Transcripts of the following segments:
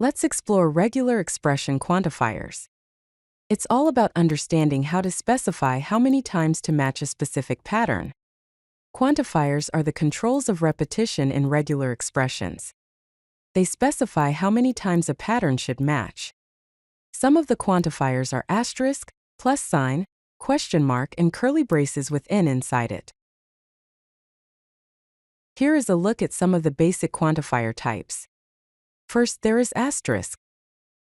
Let's explore regular expression quantifiers. It's all about understanding how to specify how many times to match a specific pattern. Quantifiers are the controls of repetition in regular expressions. They specify how many times a pattern should match. Some of the quantifiers are asterisk, plus sign, question mark, and curly braces with n inside it. Here is a look at some of the basic quantifier types. First, there is asterisk.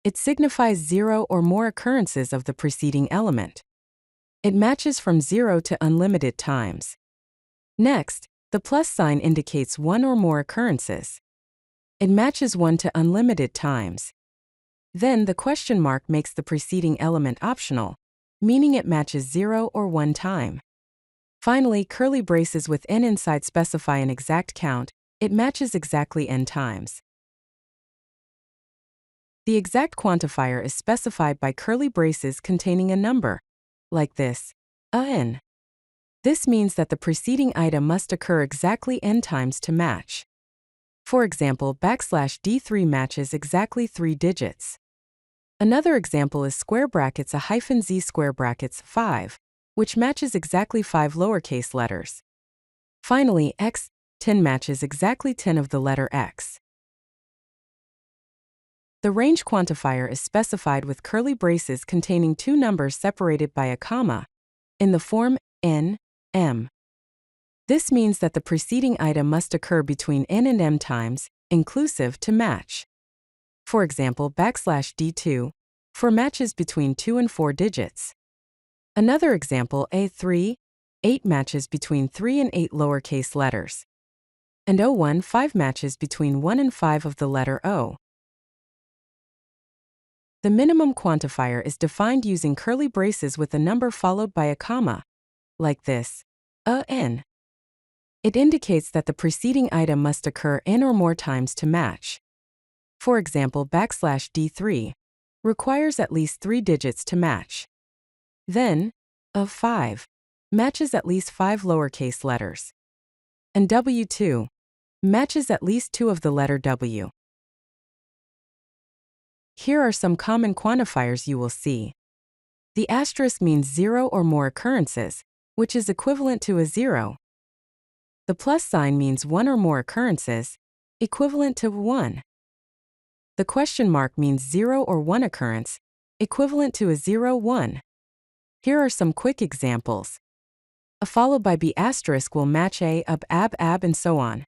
It signifies 0 or more occurrences of the preceding element. It matches from 0 to unlimited times. Next, the plus sign indicates 1 or more occurrences. It matches 1 to unlimited times. Then the question mark makes the preceding element optional, meaning it matches 0 or 1 time. Finally, curly braces with n inside specify an exact count. It matches exactly n times. The exact quantifier is specified by curly braces containing a number, like this, n. This means that the preceding item must occur exactly n times to match. For example, \D3 matches exactly 3 digits. Another example is square brackets (z square brackets 5, which matches exactly 5 lowercase letters. Finally, x10 matches exactly 10 of the letter x. The range quantifier is specified with curly braces containing two numbers separated by a comma, in the form n, m. This means that the preceding item must occur between n and m times, inclusive, to match. For example, \D2, for matches between 2 and 4 digits. Another example, A3, 8 matches between 3 and 8 lowercase letters. And O1, 5 matches between 1 and 5 of the letter O. The minimum quantifier is defined using curly braces with a number followed by a comma, like this, n. It indicates that the preceding item must occur n or more times to match. For example, \D3 requires at least 3 digits to match. Then, A5 matches at least 5 lowercase letters. And W2 matches at least 2 of the letter W. Here are some common quantifiers you will see. The asterisk means 0 or more occurrences, which is equivalent to a 0. The plus sign means 1 or more occurrences, equivalent to 1. The question mark means 0 or 1 occurrence, equivalent to a 0, 1. Here are some quick examples. A followed by B asterisk will match A, ab, and so on.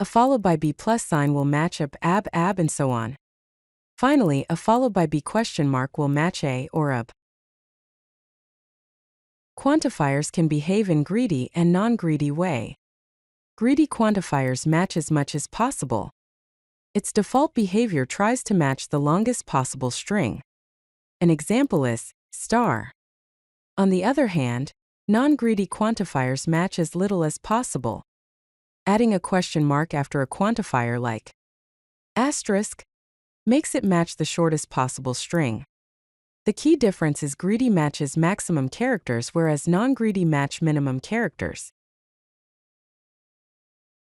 A followed by B plus sign will match ab, and so on. Finally, a followed by B question mark will match A or ab. Quantifiers can behave in greedy and non-greedy way. Greedy quantifiers match as much as possible. Its default behavior tries to match the longest possible string. An example is star. On the other hand, non-greedy quantifiers match as little as possible. Adding a question mark after a quantifier like asterisk makes it match the shortest possible string. The key difference is greedy matches maximum characters whereas non-greedy match minimum characters.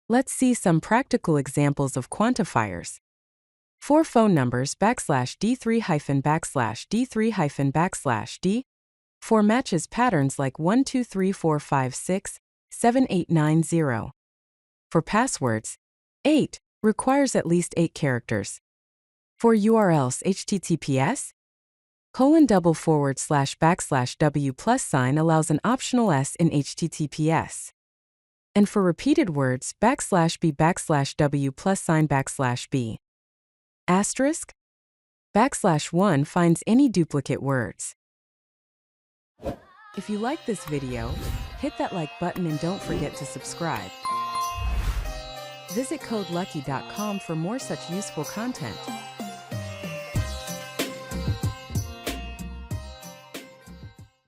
Let's see some practical examples of quantifiers. For phone numbers \D3-\D3-D, for matches patterns like 1 2 3 4 5 6 7 8 9 0. For passwords, 8 requires at least 8 characters. For URLs https ://w plus sign allows an optional s in https. And for repeated words \B\w plus sign \B. Asterisk \1 finds any duplicate words. If you like this video, hit that like button and don't forget to subscribe. Visit CodeLucky.com for more such useful content.